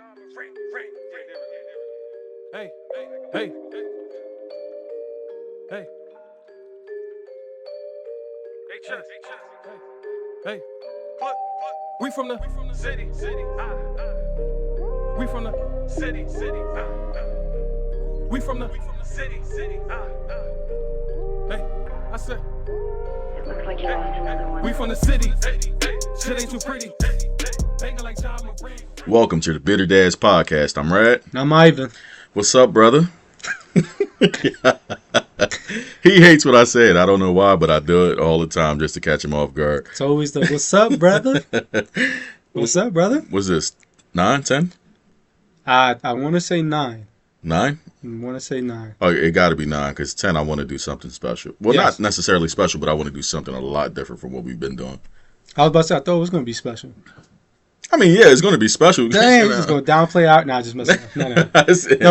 Hey, hey, hey. Hey, we from the city. We from the city. We from the city. Hey, I said. It looks like you lost another one. We from the city. Shit ain't too pretty. Banging like John McRae. Welcome to the Bitter Dads Podcast. I'm Rad. I'm Ivan. What's up, brother? He hates what I said. I don't know why, but I do it all the time just to catch him off guard. It's always the what's up, brother? What's up, brother? What's this? 9, 10? I want to say 9. 9? I want to say 9. Oh, it got to be 9 because 10, I want to do something special. Well, Yes. not necessarily special, but I want to do something a lot different from what we've been doing. I was about to say I thought it was going to be special. I mean, yeah, it's going to be special. Damn, you're just going to downplay out. Nah, just messing up. No. No,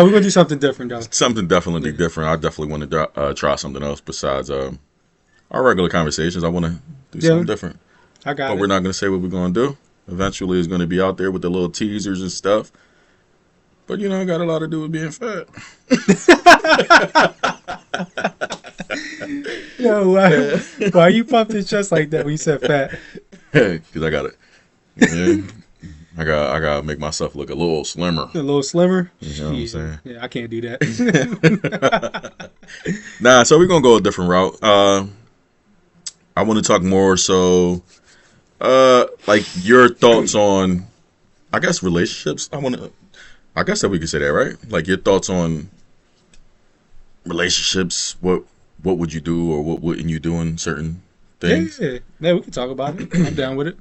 we're going to do something different, though. Something definitely different. I definitely want to try something else besides our regular conversations. I want to do something different. I got But it. we're not going to say what we're going to do. Eventually, it's going to be out there with the little teasers and stuff. But, you know, it got a lot to do with being fat. Yo, why you pumped your chest like that when you said fat? Because I got it. Yeah, I got to make myself look a little slimmer. A little slimmer? You know what I'm saying? Yeah, I can't do that. Nah, so we're going to go a different route. I want to talk more so, like, your thoughts on, I guess, relationships. I guess that we could say that, right? Like, your thoughts on relationships. What would you do or what wouldn't you do in certain things? Yeah, we can talk about it. I'm down with it.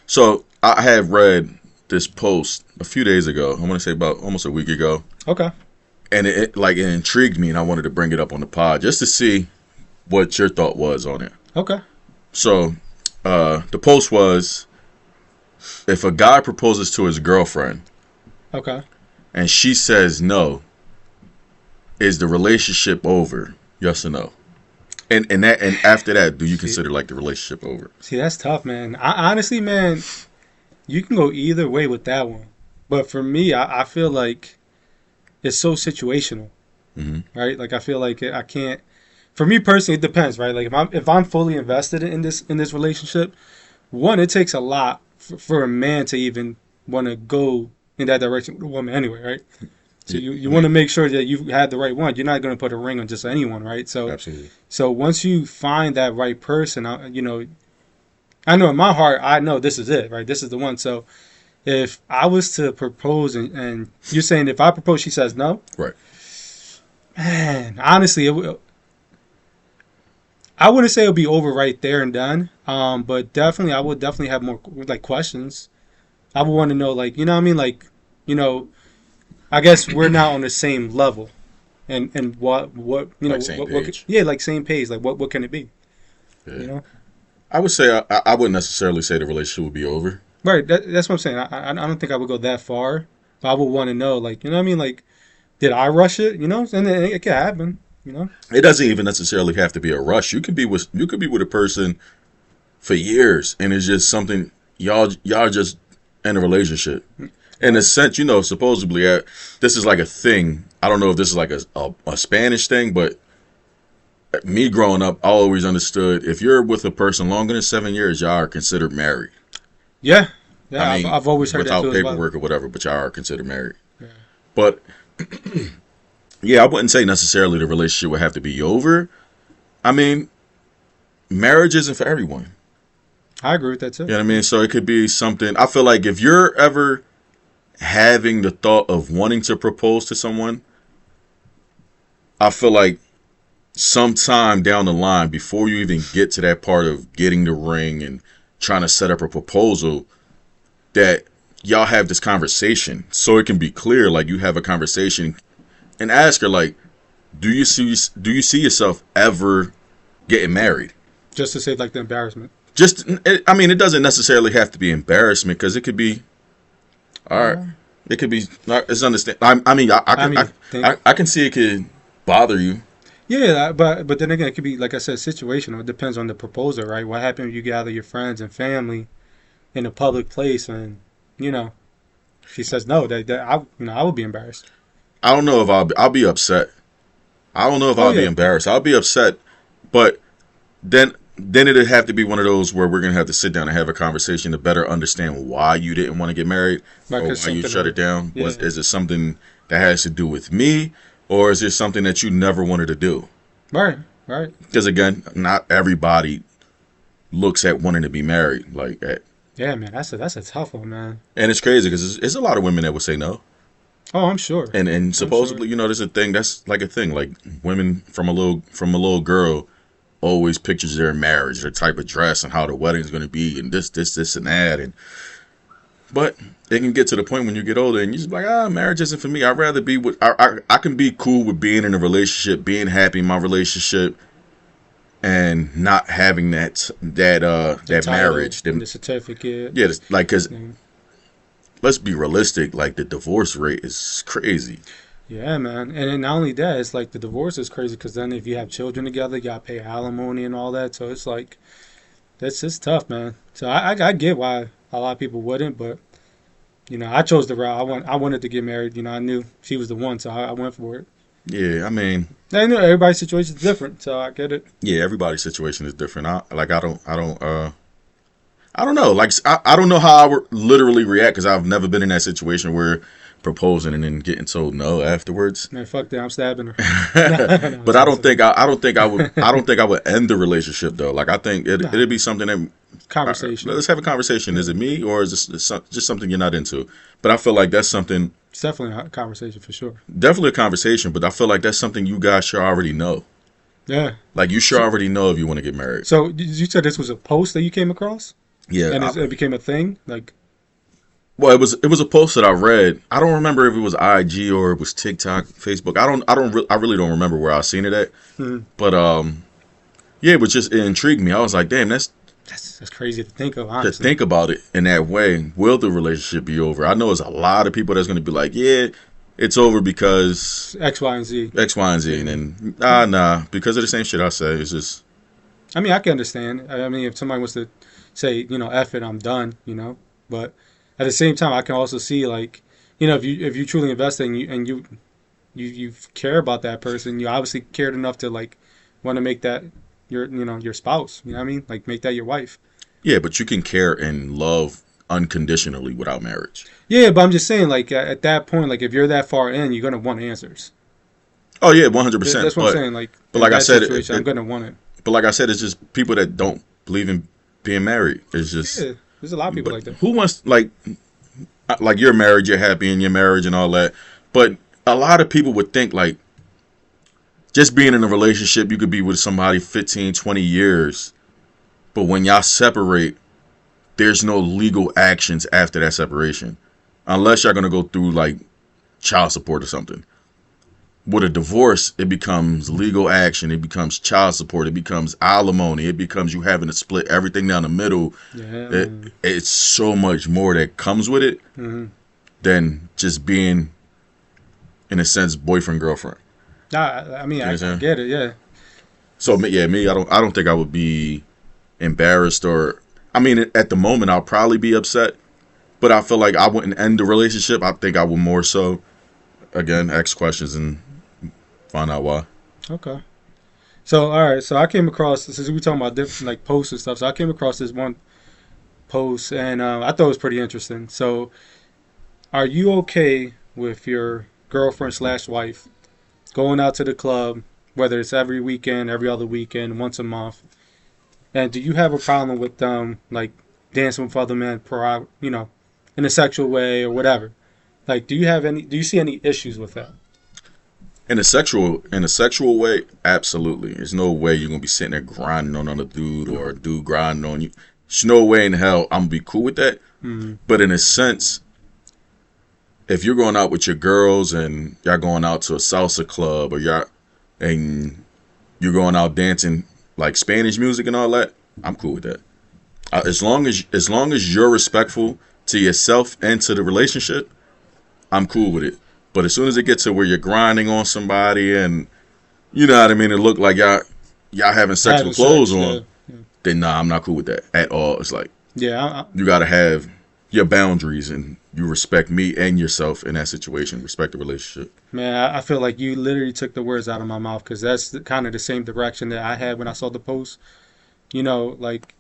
So I had read this post a few days ago. I want to say about almost a week ago. Okay. And it intrigued me, and I wanted to bring it up on the pod just to see what your thought was on it. Okay. So the post was, if a guy proposes to his girlfriend Okay. and she says no, is the relationship over? Yes or no? And after that, do you consider like the relationship over? See, that's tough, man. Honestly, man, you can go either way with that one. But for me, I feel like it's so situational, right? Like I feel like I can't. For me personally, it depends, right? Like if I'm fully invested in this relationship, one, it takes a lot for a man to even want to go in that direction with a woman anyway, right? So you want to make sure that you had the right one. You're not going to put a ring on just anyone, right? So Absolutely. So once you find that right person, I know in my heart, I know this is it, right? This is the one. So if I was to propose and you're saying if I propose, she says no, Right. man, honestly, I wouldn't say it would be over right there and done. But definitely, I would definitely have more like questions. I would want to know, like, you know what I mean? Like, I guess we're not on the same level. And what Like same page. like same page. Like what can it be? Yeah. You know? I would say I wouldn't necessarily say the relationship would be over. Right, that's what I'm saying. I don't think I would go that far, but I would want to know, like, you know what I mean? Like, did I rush it? You know, and it could happen. You know, It doesn't even necessarily have to be a rush. You could be with a person for years, and it's just something y'all just in a relationship. In a sense, supposedly this is like a thing. I don't know if this is like a Spanish thing, but me growing up, I always understood if you're with a person longer than 7 years, y'all are considered married. yeah. I mean, I've always heard without that too. paperwork or whatever, but y'all are considered married. Yeah. But yeah, I wouldn't say necessarily the relationship would have to be over. I mean, marriage isn't for everyone. I agree with that too. You know what I mean? So it could be something. I feel like if you're ever having the thought of wanting to propose to someone, I feel like sometime down the line, before you even get to that part of getting the ring and trying to set up a proposal, that y'all have this conversation so it can be clear. Like, you have a conversation and ask her, like, do you see yourself ever getting married? Just to save like the embarrassment. It doesn't necessarily have to be embarrassment, because it could be, all right, it could be, it's understand. I can see it could bother you. Yeah, but then again, it could be, like I said, situational. It depends on the proposer, right? What happens when you gather your friends and family in a public place and, if he says no, I would be embarrassed. I don't know if I'll be upset. I don't know if I'll be yeah. embarrassed. I'll be upset, but then it'd have to be one of those where we're gonna have to sit down and have a conversation to better understand why you didn't want to get married Right, or 'cause why you something- shut it down. yeah. Is it something that has to do with me, or is it something that you never wanted to do? Right, right. Because again, not everybody looks at wanting to be married like that, Yeah, man, that's a tough one, man. and it's crazy because there's a lot of women that would say no. Oh, I'm sure. And supposedly, you know, there's a thing that's like a thing. Like women from a little girl always pictures their marriage, their type of dress, and how the wedding's going to be, and this, and that. And but it can get to the point when you get older, and you're just like, marriage isn't for me. I'd rather be with. I can be cool with being in a relationship, being happy in my relationship, and not having that Title marriage. and the certificate. Yeah, like because Yeah. let's be realistic. Like the divorce rate is crazy. Yeah, man. And then not only that, it's like the divorce is crazy because then if you have children together, you got to pay alimony and all that. So it's like, that's just tough, man. So I get why a lot of people wouldn't, but, you know, I chose the route. I wanted to get married. You know, I knew she was the one, so I went for it. Yeah, I mean. I know everybody's situation is different, so I get it. Yeah, everybody's situation is different. I don't know. Like, I don't know how I would literally react because I've never been in that situation where proposing and then getting told no afterwards. Man, fuck that, I'm stabbing her. But I don't think I would end the relationship though. Like I think it'd be something that Conversation. let's have a conversation. Is it me or is this just something you're not into? But I feel like that's something. It's definitely a conversation for sure. Definitely a conversation, but I feel like that's something you guys should already know. Yeah. Like you should already know if you want to get married. So you said this was a post that you came across, Yeah. and it became a thing. Like, Well, it was a post that I read. I don't remember if it was IG or it was TikTok, Facebook. I really don't remember where I seen it at. But yeah, it intrigued me. I was like, damn, that's crazy to think of. to Honestly, think about it in that way. Will the relationship be over? I know there's a lot of people that's going to be like, yeah, it's over because X, Y, and Z. X, Y, and Z, and then nah, because of the same shit I say. It's just I mean, I can understand. I mean, if somebody wants to say, you know, F it, I'm done, you know. But at the same time, I can also see, like, you know, if you truly invest in you care about that person, you obviously cared enough to like want to make that your spouse. You know what I mean? Like make that your wife. yeah, but you can care and love unconditionally without marriage. Yeah, but I'm just saying, like at that point, like if you're that far in, you're gonna want answers. Oh yeah, 100%. That's what I'm saying. Like, but in like I that said, situation, I'm gonna want it. But like I said, it's just people that don't believe in being married. It's just Yeah, there's a lot of people like that. who wants like you're married, you're happy in your marriage and all that. But a lot of people would think like just being in a relationship, you could be with somebody 15, 20 years. But when y'all separate, there's no legal actions after that separation. Unless y'all going to go through like child support or something. With a divorce, it becomes legal action. It becomes child support. It becomes alimony. It becomes you having to split everything down the middle. Yeah, It's so much more that comes with it than just being, in a sense, boyfriend, girlfriend. nah, I mean, I understand? get it. Yeah, So yeah, me, I don't think I would be embarrassed or, I mean, at the moment I'll probably be upset, but I feel like I wouldn't end the relationship. I think I would more so, again, ask questions and find out why. okay. So all right, so I came across, since we were talking about different like posts and stuff, so I came across this one post and I thought it was pretty interesting. So, are you okay with your girlfriend / wife going out to the club, whether it's every weekend, every other weekend, once a month? And do you have a problem with them like dancing with other men in a sexual way or whatever? Like, do you see any issues with that? In a sexual way, absolutely. There's no way you're gonna be sitting there grinding on another dude or a dude grinding on you. There's no way in hell I'm gonna be cool with that. But in a sense, if you're going out with your girls and y'all going out to a salsa club or you're going out dancing like Spanish music and all that, I'm cool with that. As long as you're respectful to yourself and to the relationship, I'm cool with it. But as soon as it gets to where you're grinding on somebody and you know what I mean, it look like y'all having sex with clothes on, then nah, I'm not cool with that at all. It's like Yeah, you gotta have your boundaries and you respect me and yourself in that situation. Respect the relationship. Man, I feel like you literally took the words out of my mouth because that's kind of the same direction that I had when I saw the post. You know, like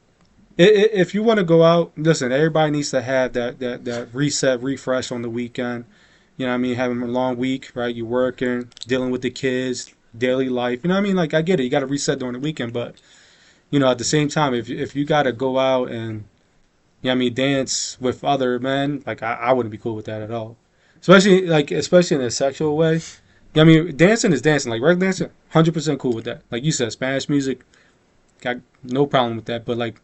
if you want to go out, listen, everybody needs to have that reset, refresh on the weekend. You know what I mean? Having a long week, right? You're working, dealing with the kids, daily life. You know what I mean? Like, I get it. You got to reset during the weekend. But, you know, at the same time, if you got to go out and, you know what I mean, dance with other men, like, I wouldn't be cool with that at all. Especially in a sexual way. You know what I mean? Dancing is dancing. Like, regular dancing, 100% cool with that. Like you said, Spanish music, got no problem with that. But, like,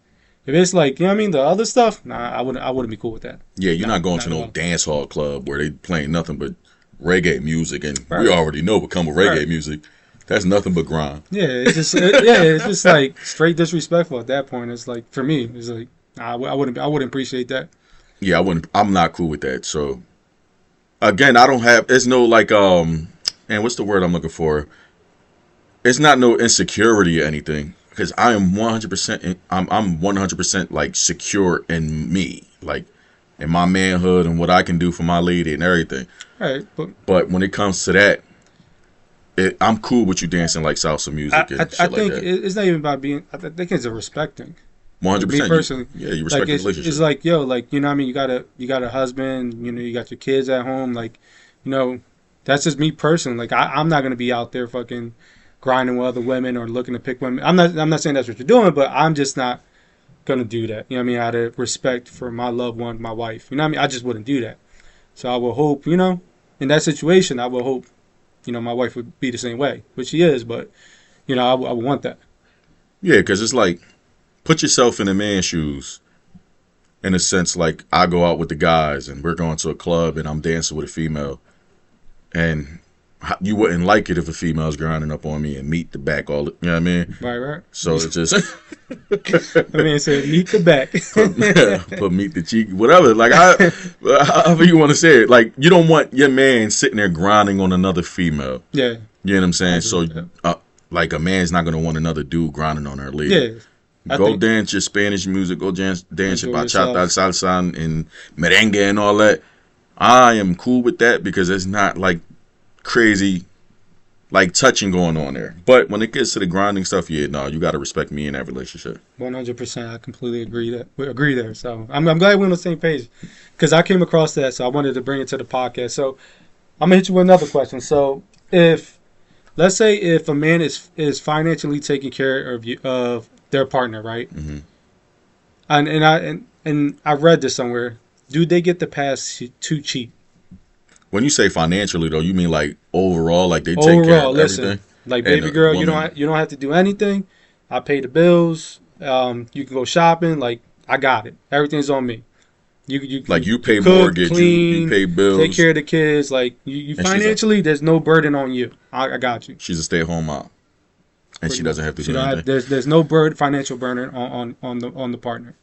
if it's like, you know what I mean, the other stuff, nah, I wouldn't be cool with that. Yeah, you're not going not to at no all. dance hall club where they playing nothing but reggae music, and Right. we already know what come with reggae Right. music. That's nothing but grind. Yeah, it's just like straight disrespectful at that point. It's like, for me, it's like, nah, I wouldn't appreciate that. Yeah, I'm not cool with that. So again, I don't have. It's no like and what's the word I'm looking for? It's not no insecurity or anything, because I am 100%. I'm 100% like secure in me, like in my manhood and what I can do for my lady and everything. Right, but But when it comes to that, I'm cool with you dancing like salsa music and I shit think like that. it's not even about being. I think it's a respecting. 100%. Me personally, Yeah, you respect Like the it's relationship. like, yo, like, you know what I mean, you got a husband, you know, you got your kids at home, like, you know, that's just me personally. Like, I'm not gonna be out there fucking grinding with other women or looking to pick women. I'm not saying that's what you're doing, but I'm just not gonna do that. You know what I mean? Out of respect for my loved one, my wife. You know what I mean? I just wouldn't do that. So I will hope, you know, in that situation, I will hope, you know, my wife would be the same way, which she is, but, you know, I would want that. Yeah, because it's like, put yourself in a man's shoes. In a sense, like, I go out with the guys and we're going to a club and I'm dancing with a female. And you wouldn't like it if a female's grinding up on me and meet the back all the, you know what I mean? Right. So it's just, I mean, it said meet the back. put meet the cheek, whatever. Like, however you want to say it. Like, you don't want your man sitting there grinding on another female. Yeah. You know what I'm saying? So, Yeah. like, a man's not going to want another dude grinding on her lady. Yeah. I Go think- dance your Spanish music. Go dance your Enjoy bachata, yourself. salsa, and merengue and all that. I am cool with that because it's not like crazy, like touching going on there. But when it gets to the grinding stuff, yeah, no, you got to respect me in that relationship. 100%. I completely agree there. So I'm glad we're on the same page because I came across that, so I wanted to bring it to the podcast. So I'm gonna hit you with another question. So let's say if a man is financially taking care of their partner, right? Mm-hmm. And I read this somewhere. Do they get the pass to cheat? When you say financially, though, you mean like overall, like they take care Overall, of listen, everything? like And baby the girl, woman- you don't have to do anything. I pay the bills. You can go shopping. Like, I got it. Everything's on me. You Like, you pay cook, mortgage, you clean, pay bills. take care of the kids. Like, you she's financially, there's no burden on you. I got you. She's a stay-at-home mom, and she doesn't have to She do don't anything. have, there's no financial burden on the partner.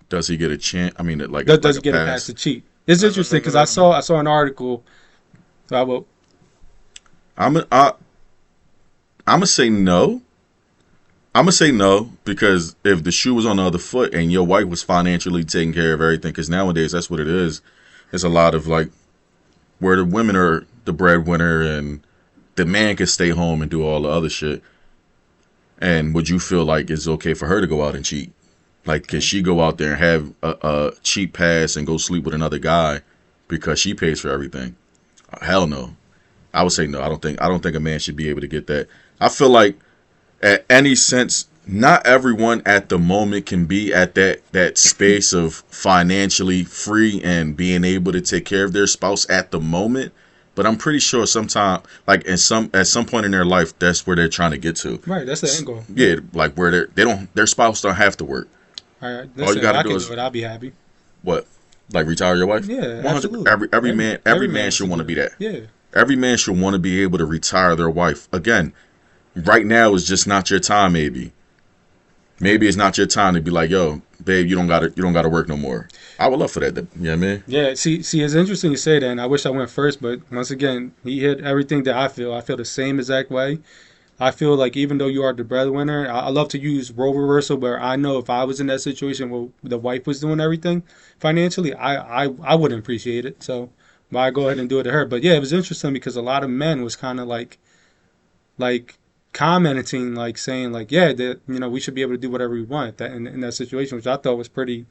Does he get a chance? I mean, like, Does like get a pass to cheat? It's interesting because I saw an article. So I will. I'm gonna say no. I'm gonna say no because if the shoe was on the other foot and your wife was financially taking care of everything, because nowadays that's what it is. It's a lot of like where the women are the breadwinner and the man can stay home and do all the other shit. And would you feel like it's okay for her to go out and cheat? Like, can she go out there and have a cheap pass and go sleep with another guy because she pays for everything? Hell no. I would say no. I don't think a man should be able to get that. I feel like at any sense, not everyone at the moment can be at that space of financially free and being able to take care of their spouse at the moment. But I'm pretty sure sometime, like at some point in their life, that's where they're trying to get to. Right, that's the end goal. Yeah, like where their spouse don't have to work. All right, you listen, gotta I do can is- do it. I'll be happy. What? Like retire your wife? Yeah, 100 absolutely. Every man man should want to be that. Yeah, Every man should want to be able to retire their wife. Again, right now is just not your time. Maybe it's not your time to be like, yo, babe, you don't gotta work no more. I would love for that. You know what I mean? yeah. See, it's interesting you say that, and I wish I went first, but once again, he hit everything that I feel. I feel the same exact way. I feel like even though you are the breadwinner, I love to use role reversal where I know if I was in that situation where the wife was doing everything financially, I wouldn't appreciate it. So why go ahead and do it to her? But yeah, it was interesting because a lot of men was kind of like commenting, like saying like, yeah, that we should be able to do whatever we want in that situation, which I thought was pretty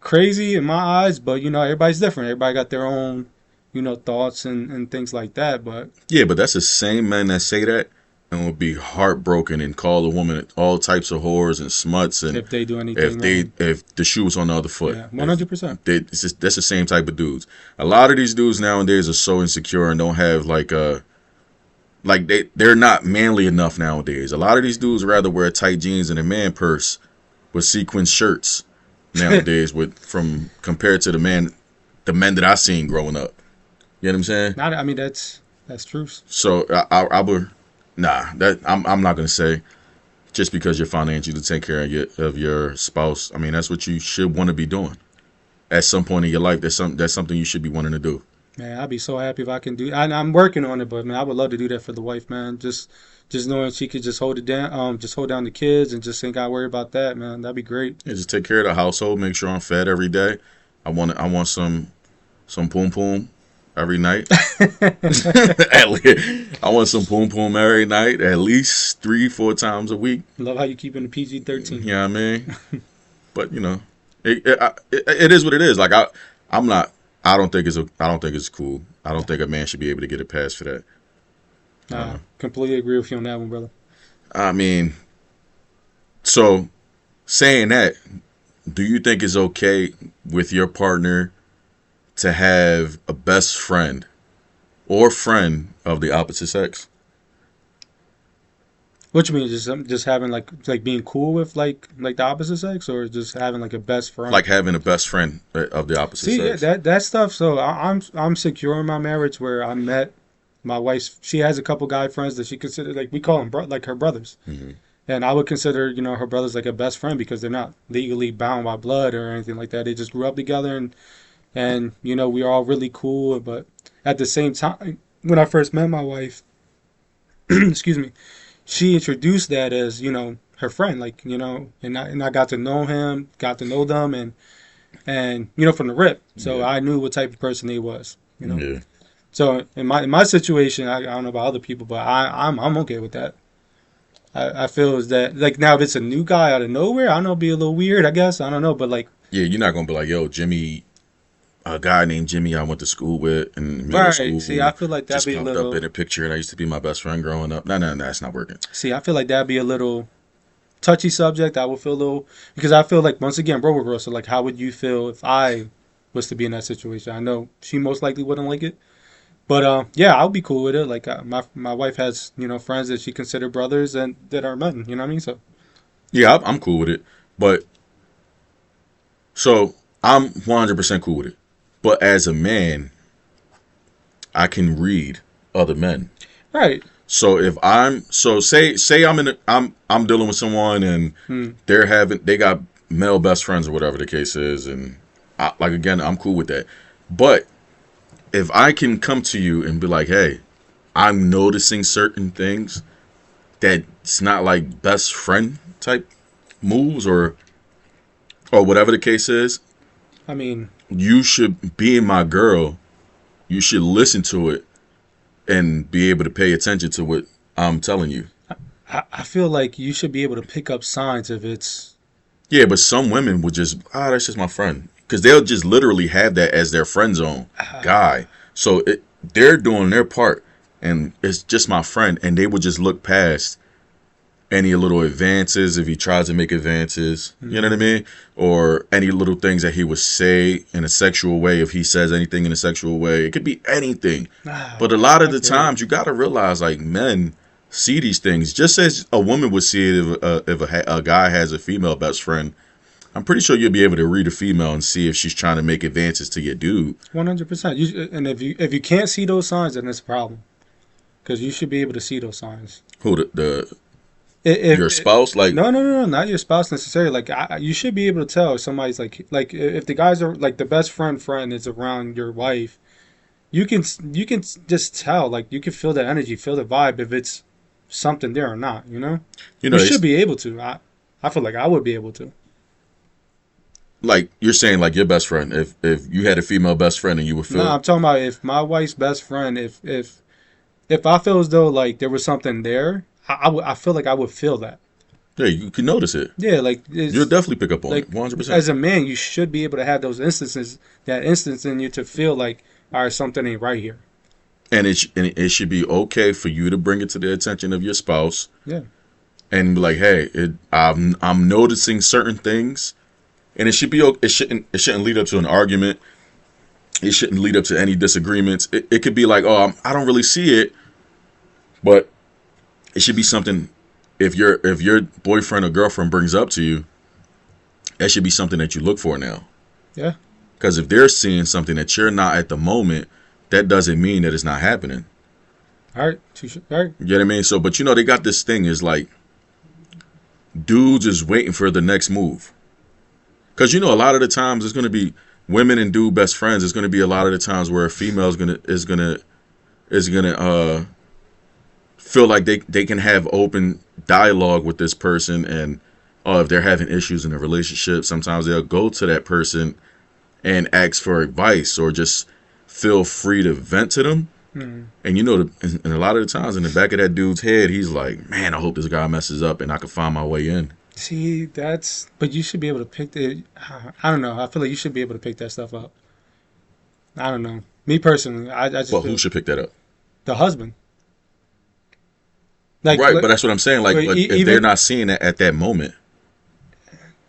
crazy in my eyes. But everybody's different. Everybody got their own thoughts and things like that. But Yeah, but that's the same men that say that and will be heartbroken and call a woman all types of whores and smuts and if they do anything wrong, if the shoe was on the other foot. yeah, 100%. That's the same type of dudes. A lot of these dudes nowadays are so insecure and don't have they're not manly enough nowadays. A lot of these dudes rather wear tight jeans and a man purse with sequin shirts nowadays compared to the men that I seen growing up. You know what I'm saying? I mean that's true. So I would I'm not gonna say just because you're financially to take care of your spouse. I mean that's what you should want to be doing at some point in your life. That's something you should be wanting to do. Man, I'd be so happy if I can do. I'm working on it, but man, I would love to do that for the wife, man. Just knowing she could just hold it down, just hold down the kids, and just ain't got to worry about that, man. That'd be great. Yeah, just take care of the household. Make sure I'm fed every day. I want some poom poom every night. I want some poom poom every night, at least 3-4 times a week. Love how you keep in the PG-13. You know what I mean? But it is what it is. Like I'm not. I don't think it's cool. I don't think a man should be able to get a pass for that. Completely agree with you on that one, brother. I mean, so saying that, do you think it's okay with your partner to have a best friend or friend of the opposite sex? What you mean, just having like being cool with like the opposite sex, or just having like a best friend? Like having a best friend of the opposite sex. See, that stuff. So I'm secure in my marriage where I met my wife. She has a couple guy friends that she considered, like we call them like her brothers, and I would consider her brothers like a best friend because they're not legally bound by blood or anything like that. They just grew up together and we're all really cool. But at the same time, when I first met my wife, excuse me, she introduced that as her friend, and I got to know him, got to know them, and from the rip. So I knew what type of person he was. Yeah. So in my situation, I don't know about other people, but I'm okay with that. I feel is that like now if it's a new guy out of nowhere, I don't know, it'd be a little weird, I guess. I don't know, but like yeah, you're not gonna be like, yo, Jimmy, a guy named Jimmy I went to school with in middle school. See, I feel like that'd just be a popped little up in a picture and I used to be my best friend growing up. No, that's not working. See, I feel like that'd be a little touchy subject. I would feel a little because I feel like once again, bro, so like how would you feel if I was to be in that situation? I know she most likely wouldn't like it. But yeah, I'll be cool with it. Like my wife has friends that she consider brothers and that are men. You know what I mean? So yeah, I'm cool with it. But so I'm 100% cool with it. But as a man, I can read other men. right. So if say I'm dealing with someone and they got male best friends or whatever the case is, and I'm cool with that. But if I can come to you and be like, hey, I'm noticing certain things that's not like best friend type moves or whatever the case is, I mean, you should be my girl. You should listen to it and be able to pay attention to what I'm telling you. I feel like you should be able to pick up signs if it's. Yeah, but some women would just, that's just my friend. Because they'll just literally have that as their friend zone guy. So they're doing their part, and it's just my friend. And they would just look past any little advances if he tries to make advances. You know what I mean? Or any little things that he would say in a sexual way if he says anything in a sexual way. It could be anything. But a lot of the times, you got to realize, like, men see these things just as a woman would see it if a guy has a female best friend. I'm pretty sure you'll be able to read a female and see if she's trying to make advances to your dude. 100%. And if you can't see those signs, then it's a problem. Because you should be able to see those signs. Who your spouse? Like no, not your spouse necessarily. Like you should be able to tell if somebody's like if the guys are like the best friend is around your wife, you can just tell. Like you can feel the energy, feel the vibe if it's something there or not. You know, You know, you it's, should be able to. I feel like I would be able to. like you're saying, like your best friend. If you had a female best friend and you would feel, No, I'm talking about if my wife's best friend, if I feel as though like there was something there, I feel like I would feel that. yeah, you can notice it. Yeah, like it's, You'll definitely pick up on like it, 100%. as a man, you should be able to have those instances, that instance in you to feel like, all right, something ain't right here. And it should be okay for you to bring it to the attention of your spouse Yeah, and be like, hey, I'm noticing certain things, and it should be it shouldn't lead up to an argument. It shouldn't lead up to any disagreements. It could be like, oh, I don't really see it, but it should be something. If your boyfriend or girlfriend brings up to you, that should be something that you look for now. yeah, Because if they're seeing something that you're not at the moment, that doesn't mean that it's not happening. all right, all right. You know what I mean? So, but you know, they got this thing is like, dudes is waiting for the next move. Because you know, a lot of the times it's going to be women and dude best friends. It's going to be a lot of the times where a female is gonna feel like they can have open dialogue with this person, and if they're having issues in a relationship, sometimes they'll go to that person and ask for advice or just feel free to vent to them. And you know, and a lot of the times in the back of that dude's head, he's like, man, I hope this guy messes up and I can find my way in. See, but you should be able to pick the. I don't know. I feel like you should be able to pick that stuff up. I don't know. Me personally, I just Well, feel who should pick that up? the husband. Like, Right, but that's what I'm saying. Like, but but if even- they're not seeing it at that moment,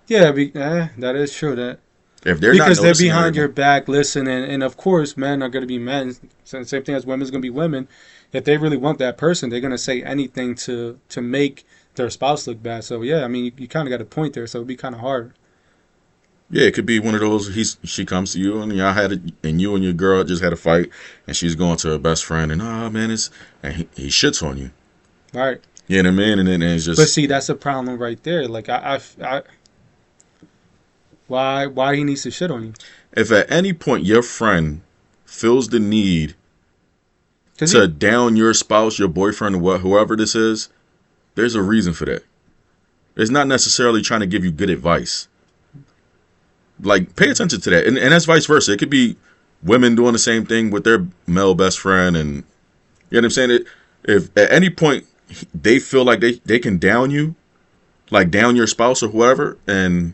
yeah, that is true. That if they're because not they're noticing behind it, your back listening, and of course men are going to be men, same thing as women's going to be women. If they really want that person, they're going to say anything to make their spouse look bad. So yeah, I mean, you kind of got a point there, so it'd be kind of hard. yeah, it could be one of those. She comes to you and and you and your girl just had a fight, and she's going to her best friend, and man, and he shits on you. Right. You know what I mean? And then it's just, But see, that's a problem right there. Like why he needs to shit on you? if at any point your friend feels the need 'Cause to down your spouse, your boyfriend, or whoever this is, there's a reason for that. It's not necessarily trying to give you good advice. Like, pay attention to that. And that's vice versa. It could be women doing the same thing with their male best friend. And you know what I'm saying? If at any point they feel like they can down you, like down your spouse or whoever, and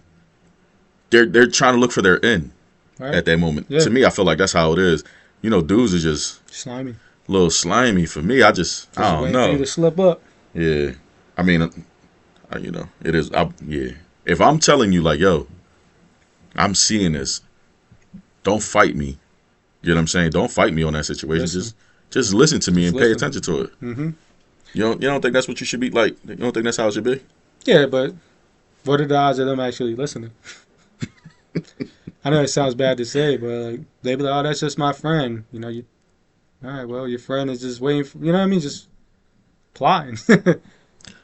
they're trying to look for their end right? at that moment. Yeah. To me, I feel like that's how it is. You know, dudes are just Slimy. a little slimy. For me, I Just don't waiting for you know. to slip up. Yeah, I mean, you know, it is. Yeah, if I'm telling you like, yo, I'm seeing this, don't fight me. You know what I'm saying? Don't fight me on that situation. Listen. Just listen to me and pay listen. attention to it. Mm-hmm. You don't think that's what you should be like? You don't think that's how it should be? Yeah, but what are the odds of them actually listening? I know it sounds bad to say, but like they be like, "Oh, that's just my friend." You know, all right, well, your friend is just waiting for, you know what I mean, just plotting.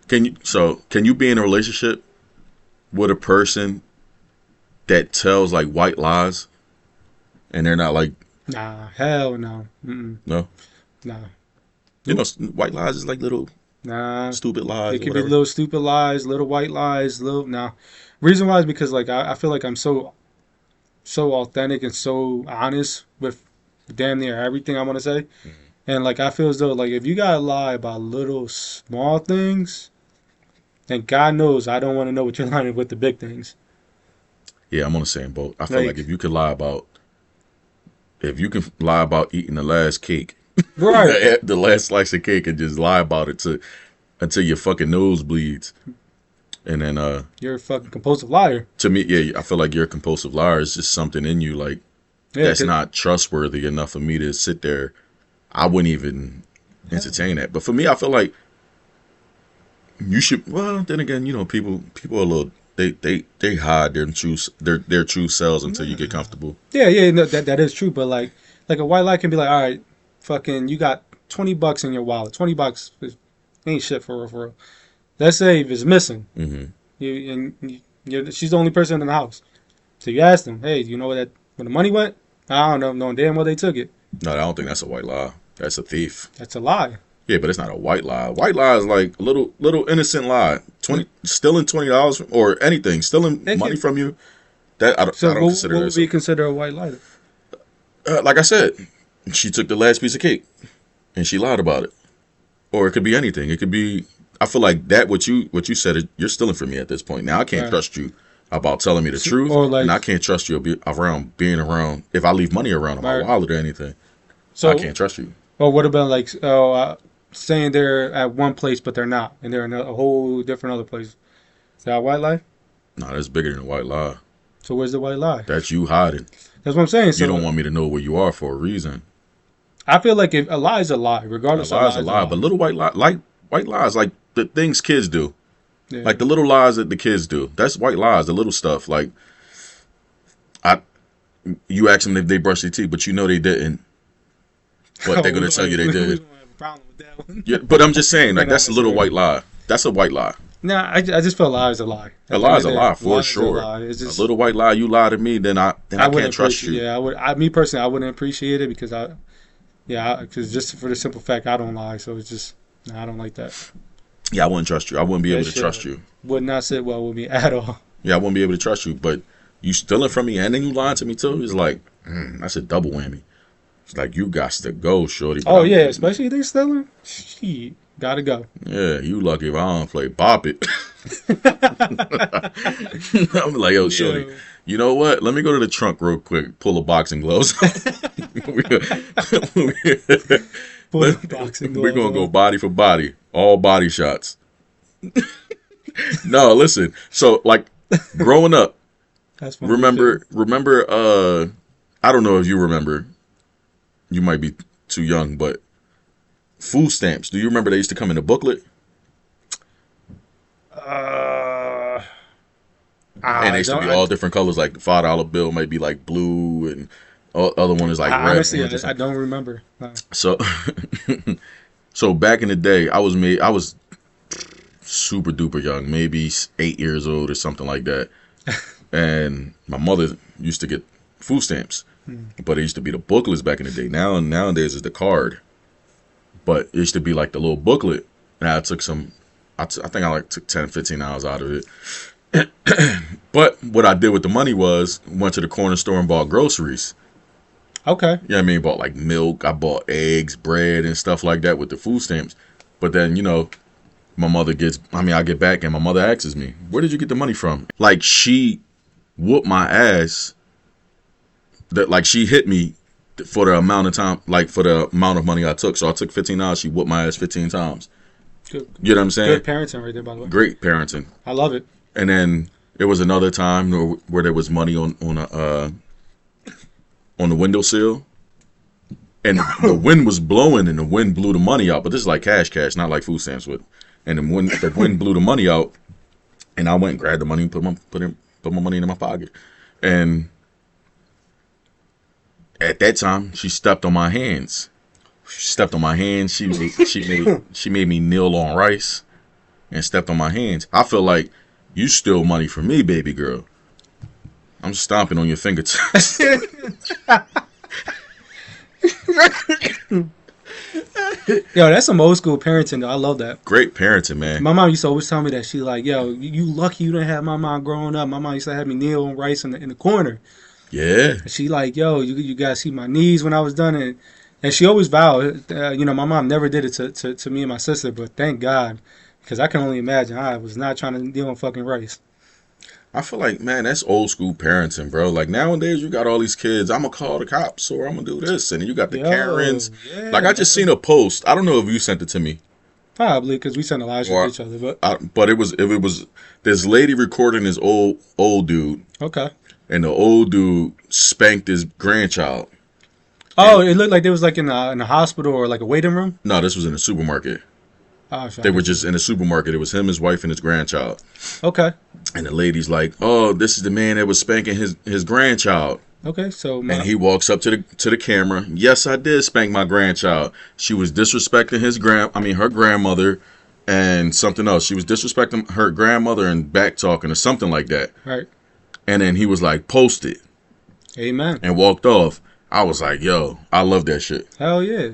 Can you be in a relationship with a person that tells like white lies, and they're not like, Nah, hell no. Mm-mm. no? Nah, You know, white lies is like little nah. stupid lies. It Or could be whatever. little stupid lies, little white lies, nah. Reason why is because like I feel like I'm so authentic and so honest with damn near everything I want to say, and like I feel as though like if you gotta lie about little small things, then God knows I don't want to know what you're lying with the big things. Yeah, I'm on the same boat. I feel Like- like if you can lie about eating the last cake, Right. the last slice of cake, and just lie about it until your fucking nose bleeds, and then You're a fucking compulsive liar. to me, yeah, I feel like you're a compulsive liar. It's just something in you like Yeah, that's 'cause- not trustworthy enough for me to sit there. I wouldn't even entertain that. But for me, I feel like you should. Well, then again, you know, people are a little. They hide their true selves until you get comfortable. Yeah, no, that is true. But like a white lie can be like, all right, fucking, you got $20 in your wallet. $20 ain't shit for real. Let's say if it's missing, she's the only person in the house. So you ask them, hey, you know where the money went? I don't know, knowing damn well they took it. No, I don't think that's a white lie. That's a thief. That's a lie. Yeah, but it's not a white lie. White lie is like a little innocent lie. Stealing $20 or anything, stealing They money can- from you. That I So don't consider what that. would be considered a white lie? Like I said, she took the last piece of cake and she lied about it. Or it could be anything. It could be. I feel like that what you said. You're stealing from me at this point. Now I can't Right. trust you about telling me the truth, or like- and I can't trust you being around. If I leave money around in my Right. wallet or anything, So I can't trust you. or what about like saying they're at one place but they're not, and they're in a whole different other place? Is that a white lie? No, that's bigger than a white lie. So where's the white lie? That's you hiding. That's what I'm saying. So You don't want me to know where you are for a reason. I feel like if a lie is a lie, A regardless lie of is a lie, but little white lies, like the things kids do, yeah. like the little lies that the kids do. That's white lies, the little stuff. Like, you ask them if they brush their teeth, but you know they didn't. But they're gonna tell you they We did. don't have a problem with that one. Yeah, but I'm just saying, like We're not that's a little disagreeing. white lie. That's a white lie. Nah, I just feel a lie is a lie. A lie is a lie Lie for is a sure. lie. It's just, A little white lie, you lie to me, then I can't wouldn't trust you. appreciate- Yeah, I would. Me personally, I wouldn't appreciate it because because just for the simple fact I don't lie, so it's just I don't like that. Yeah, I wouldn't trust you. I wouldn't be That able to shit trust you. Would not sit well with me at all. Yeah, I wouldn't be able to trust you. But you stealing from me and then you lying to me too. It's like that's a double whammy. It's like you got to go, shorty. Oh yeah, especially if they stealing. Shit, gotta go. Yeah, you lucky if I don't play Bop It. I'm like, yo, shorty, Yeah. you know what? Let me go to the trunk real quick, pull a boxing gloves. Full boxing We're gloves gonna go on. body for body, all body shots. No, listen. So, like, growing up, That's funny. remember. I don't know if you remember. You might be too young, but food stamps. Do you remember they used to come in a booklet? And they used to be all different colors. Like the $5 bill might be like blue, and other one is like red. Honestly, orange, or I something. don't remember. No. So, so back in the day, I was super duper young, maybe 8 years old or something like that. And my mother used to get food stamps, but it used to be the booklets back in the day. Nowadays is the card, but it used to be like the little booklet. And I took some, I think I like took 10, 15 hours out of it. But what I did with the money was went to the corner store and bought groceries. Okay. You know what I mean? Bought like milk, I bought eggs, bread, and stuff like that with the food stamps. But then, my mother I get back and my mother asks me, where did you get the money from? Like, she whooped my ass. Like, she hit me for the amount of time, like, for the amount of money I took. So I took $15, she whooped my ass 15 times. Good, You know what I'm saying? good parenting right there, by the way. Great parenting. I love it. And then there was another time where there was money on the windowsill, and the wind was blowing, and the wind blew the money out. But this is like cash, not like food stamps with. And the wind blew the money out, and I went and grabbed the money and put my money in my pocket. And at that time, she stepped on my hands. She made me kneel on rice and stepped on my hands. I feel like you steal money from me, baby girl. I'm stomping on your fingertips. Yo, that's some old school parenting though. I love that. Great parenting, man. My mom used to always tell me that. She like, yo, you lucky you didn't have my mom growing up. My mom used to have me kneel on rice in the corner. Yeah. And she like, yo, you guys see my knees when I was done it. And she always vowed, my mom never did it to me and my sister, but thank God, because I can only imagine I was not trying to kneel on fucking rice. I feel like, man, that's old school parenting, bro. Like, nowadays, you got all these kids, I'm going to call the cops or I'm going to do this. And then you got the Yo, Karens. yeah, Like, I just seen a post. I don't know if you sent it to me. Probably because we send a lot of shit to each other, but But it was this lady recording this old dude. okay. And the old dude spanked his grandchild. Oh, it looked like they was like in a hospital or like a waiting room. No, this was in a supermarket. Oh, They were just in a supermarket. It was him, his wife, and his grandchild. okay. And the lady's like, "Oh, this is the man that was spanking his grandchild." Okay, so And he walks up to the camera. Yes, I did spank my grandchild. She was disrespecting her grandmother, and something else. She was disrespecting her grandmother and back talking or something like that. right. And then he was like, "Post it," Amen. and walked off. I was like, "Yo, I love that shit." Hell yeah.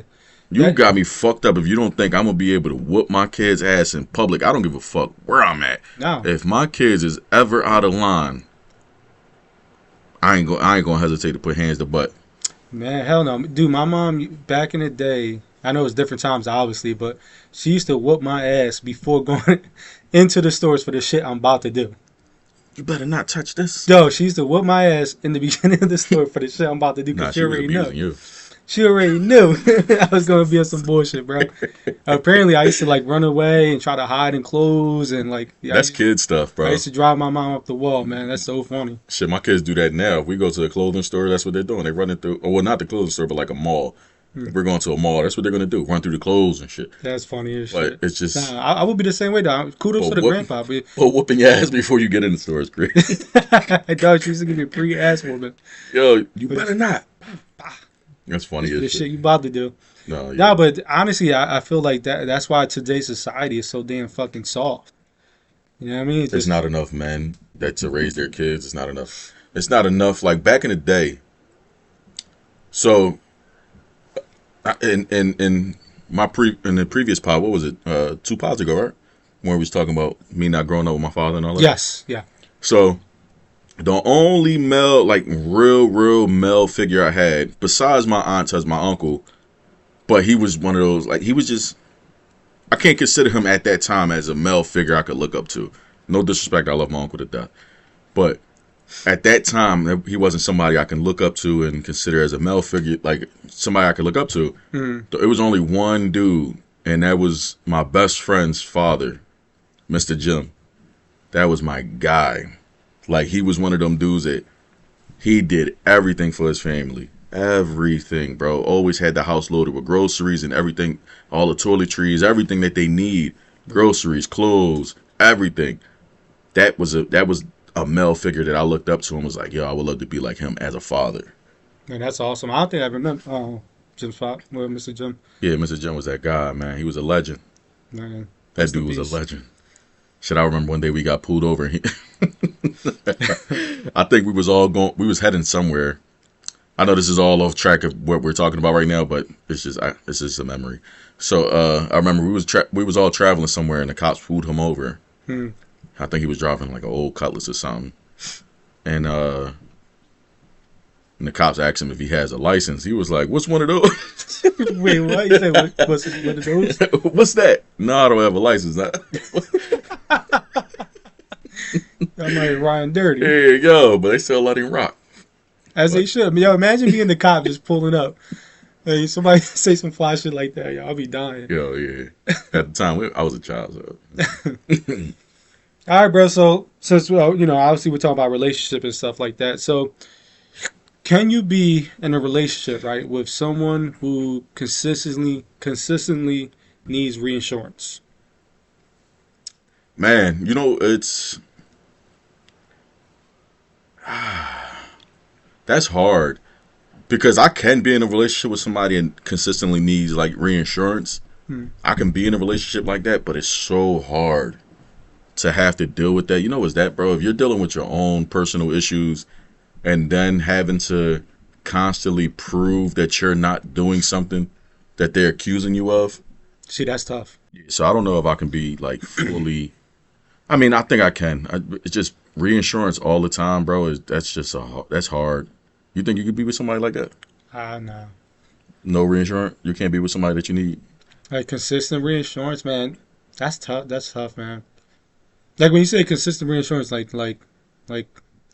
You got me fucked up if you don't think I'm gonna be able to whoop my kid's ass in public. I don't give a fuck where I'm at. No. If my kids is ever out of line, I ain't gonna hesitate to put hands to butt. Man, hell no. Dude, my mom, back in the day, I know it's different times, obviously, but she used to whoop my ass before going into the stores for the shit I'm about to do. You better not touch this. Yo, she used to whoop my ass in the beginning of the store for the shit I'm about to do, Nah, because she she was already abusing knew. you. She already knew I was going to be on some bullshit, bro. Apparently, I used to, like, run away and try to hide in clothes, and, like... Yeah, That's kid stuff, I bro. used to drive my mom up the wall, man. That's so funny. Shit, my kids do that now. If we go to a clothing store, that's what they're doing. They running through, or well, not the clothing store, but like a mall. If we're going to a mall, that's what they're gonna do. Run through the clothes and shit. That's funny as But shit. it's just, Nah, I would be the same way, though. Kudos to the grandpa. But whooping your ass before you get in the store is great. I thought she used to give me a pre-ass woman. Yo, you better not. That's funny The as shit shit. you about to do. No, yeah. Nah, but honestly, I feel like that's why today's society is so damn fucking soft. You know what I mean? There's not enough men that to raise their kids. It's not enough. It's not enough. Like back in the day. So, in the previous pod, what was it? 2 pods ago, right? When we was talking about me not growing up with my father and all that. Yes, yeah. So, the only male, like real male figure I had, besides my aunt, was my uncle, but he was one of those, like, he was just, I can't consider him at that time as a male figure I could look up to. No disrespect, I love my uncle to death. But at that time, he wasn't somebody I can look up to and consider as a male figure, like somebody I could look up to. It was only one dude, and that was my best friend's father, Mr. Jim. That was my guy. Like, he was one of them dudes that he did everything for his family. Everything, bro. Always had the house loaded with groceries and everything, all the toiletries, everything that they need. Groceries, clothes, everything. That was a male figure that I looked up to and was like, yo, I would love to be like him as a father. Man, that's awesome. I don't think I remember Jim's father, Mr. Jim. Yeah, Mr. Jim was that guy, man. He was a legend. Man, That dude was a legend. Shit, I remember one day we got pulled over. I think we was heading somewhere. I know this is all off track of what we're talking about right now, but it's just a memory. So I remember we was all traveling somewhere, and the cops pulled him over. I think he was driving like an old Cutlass or something, and the cops asked him if he has a license. He was like, "What's one of those?" Wait, what? You said what's one of those? What's that? No, I don't have a license. I'm like Ryan Dirty. There you go, but they still let him rock. As they should. Yo, imagine being the cop just pulling up. Hey, somebody say some fly shit like that, yo, I'll be dying. Yo, yeah. At the time, I was a child, so. All right, bro. So since obviously we're talking about relationship and stuff like that. So, can you be in a relationship, right, with someone who consistently needs reinsurance? Man, it's that's hard because I can be in a relationship with somebody and consistently needs like reinsurance. I can be in a relationship like that, but it's so hard to have to deal with that. You know what's that, bro? If you're dealing with your own personal issues and then having to constantly prove that you're not doing something that they're accusing you of. See, that's tough. So I don't know if I can be like fully. I mean, I think I can. It's just reinsurance all the time, bro. That's hard. You think you could be with somebody like that? No. No reinsurance? You can't be with somebody that you need? Like consistent reinsurance, man. That's tough. That's tough, man. Like when you say consistent reinsurance, like,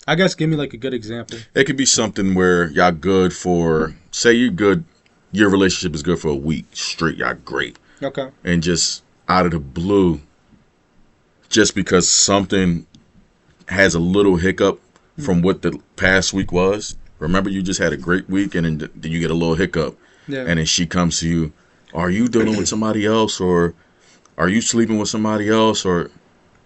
I guess give me like a good example. It could be something where y'all good for, say you're good, your relationship is good for a week straight, y'all great. Okay. And just out of the blue, just because something has a little hiccup from what the past week was. Remember, you just had a great week, and then you get a little hiccup. Yeah. And then she comes to you, are you dealing with somebody else, or are you sleeping with somebody else, or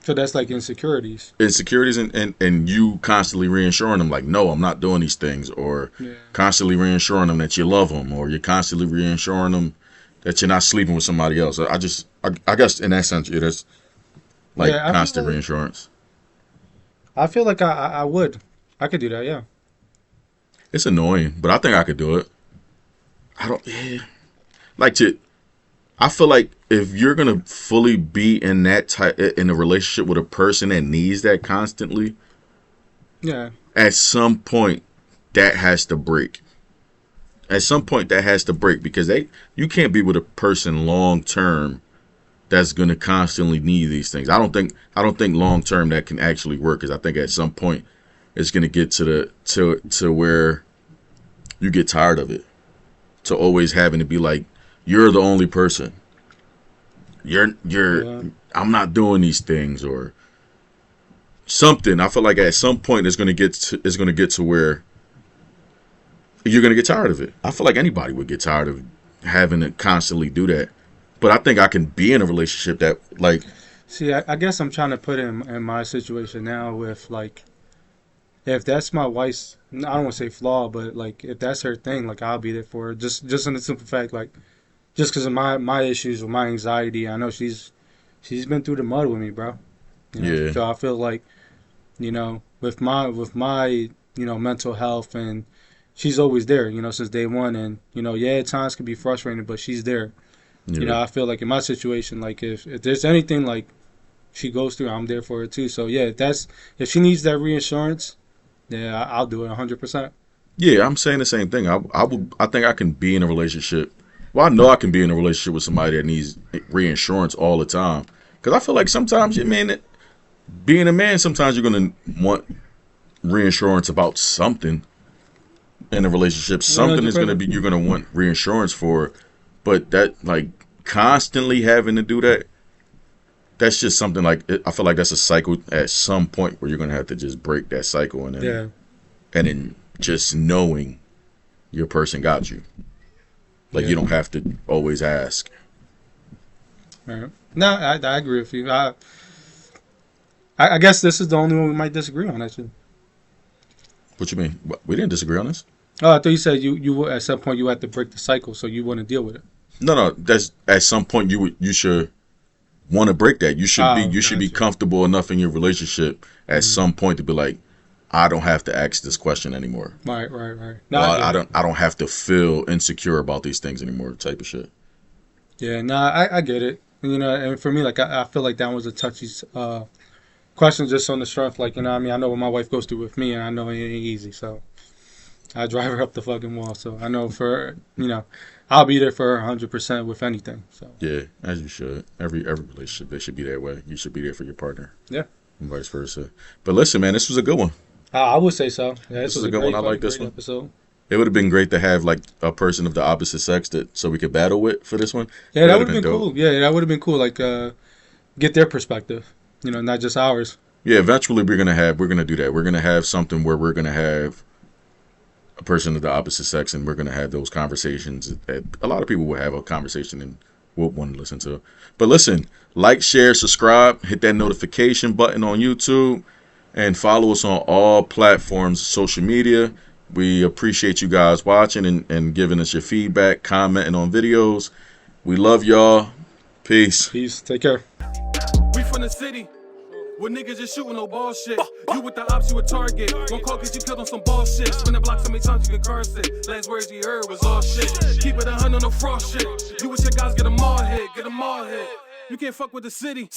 So that's like insecurities. insecurities, and you constantly reassuring them like, no, I'm not doing these things, or constantly reassuring them that you love them, or you're constantly reassuring them that you're not sleeping with somebody else. I guess in that sense, that's like constant reinsurance. I feel like I could do that, yeah. It's annoying, but I think I could do it. I feel like if you're gonna fully be in a relationship with a person that needs that constantly, Yeah. at some point that has to break. At some point that has to break because you can't be with a person long term that's gonna constantly need these things. I don't think long term that can actually work because I think at some point it's gonna get to where you get tired of it. To always having to be like, you're the only person. I'm not doing these things or something. I feel like at some point it's gonna get to where you're gonna get tired of it. I feel like anybody would get tired of having to constantly do that. But I think I can be in a relationship that like. See, I guess I'm trying to put in my situation now with like, if that's my wife's, I don't want to say flaw, but like if that's her thing, like I'll be there for her. Just in the simple fact, like just because of my issues with my anxiety, I know she's been through the mud with me, bro. You know? Yeah. So I feel like, with my mental health, and she's always there, since day one, and at times can be frustrating, but she's there. Yeah. I feel like in my situation, like if there's anything like she goes through, I'm there for her too. So yeah, if she needs that reassurance, yeah, I'll do it 100%. Yeah, I'm saying the same thing. I think I can be in a relationship. Well, I know I can be in a relationship with somebody that needs reinsurance all the time. Because I feel like sometimes, being a man, sometimes you're going to want reinsurance about something in a relationship. Something is going to be, you're going to want reinsurance for. But that, like, constantly having to do that, that's just something like, I feel like that's a cycle at some point where you're going to have to just break that cycle. And then just knowing your person got you. Like, you don't have to always ask. Right. No, I agree with you. I guess this is the only one we might disagree on, actually. What you mean? We didn't disagree on this. Oh, I thought you said you at some point you had to break the cycle, so you want to deal with it. No. That's at some point you should want to break that. You should be comfortable enough in your relationship at some point to be like, I don't have to ask this question anymore. Right. No, I don't have to feel insecure about these things anymore. Type of shit. Yeah, no, I get it. And for me, like I feel like that was a touchy question, just on the strength, like I know what my wife goes through with me, and I know it ain't easy. So I drive her up the fucking wall. So I know for I'll be there for her 100% with anything. So yeah, as you should. Every relationship, they should be that way. You should be there for your partner. Yeah, and vice versa. But listen, man, this was a good one. I would say so. Yeah, this was a good one. I like this one. Episode. It would have been great to have like a person of the opposite sex so we could battle with for this one. Yeah, that would have been cool. Yeah, that would have been cool. Like get their perspective, not just ours. Yeah, eventually we're gonna do that. We're gonna have something where we're gonna have a person of the opposite sex, and we're gonna have those conversations that a lot of people will have a conversation and will want to listen to. But listen, like, share, subscribe, hit that notification button on YouTube. And follow us on all platforms, social media. We appreciate you guys watching and giving us your feedback, commenting on videos. We love y'all. Peace. Take care. We from the city. Where niggas just shooting no bullshit. You with the ops, you a target. One call cause you killed on some bullshit. Spin the block so many times you can curse it. Last words you heard was all shit. Keep it 100 on no frost shit. You with your guys, get them all hit. You can't fuck with the city.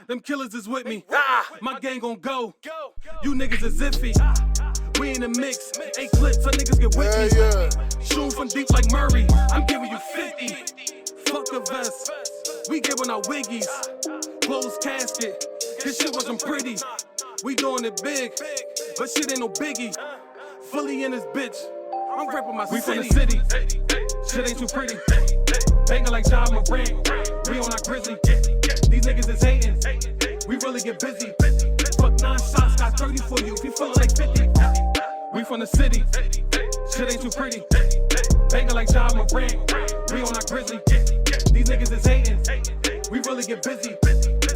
Them killers is with me. My gang gon' go. You niggas is iffy. We in the mix. 8 clips, some niggas get with me. Shooting from deep like Murray. I'm giving you 50. Fuck a vest. We giving our wiggies. Closed casket. This shit wasn't pretty. We doing it big. But shit ain't no biggie. Fully in this bitch. I'm rapping my city. We from the city. Shit ain't too pretty. Banging like John Morant. We on our grizzly. These niggas is hating. We really get busy. Fuck 9 shots, got 30 for you. If you feelin' like 50. We from the city. Shit ain't too pretty. Banging like John Morant. We on our grizzly. These niggas is hating. We really get busy.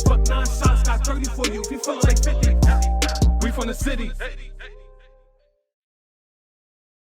Fuck 9 shots, got 30 for you. If you feelin' like 50. We from the city.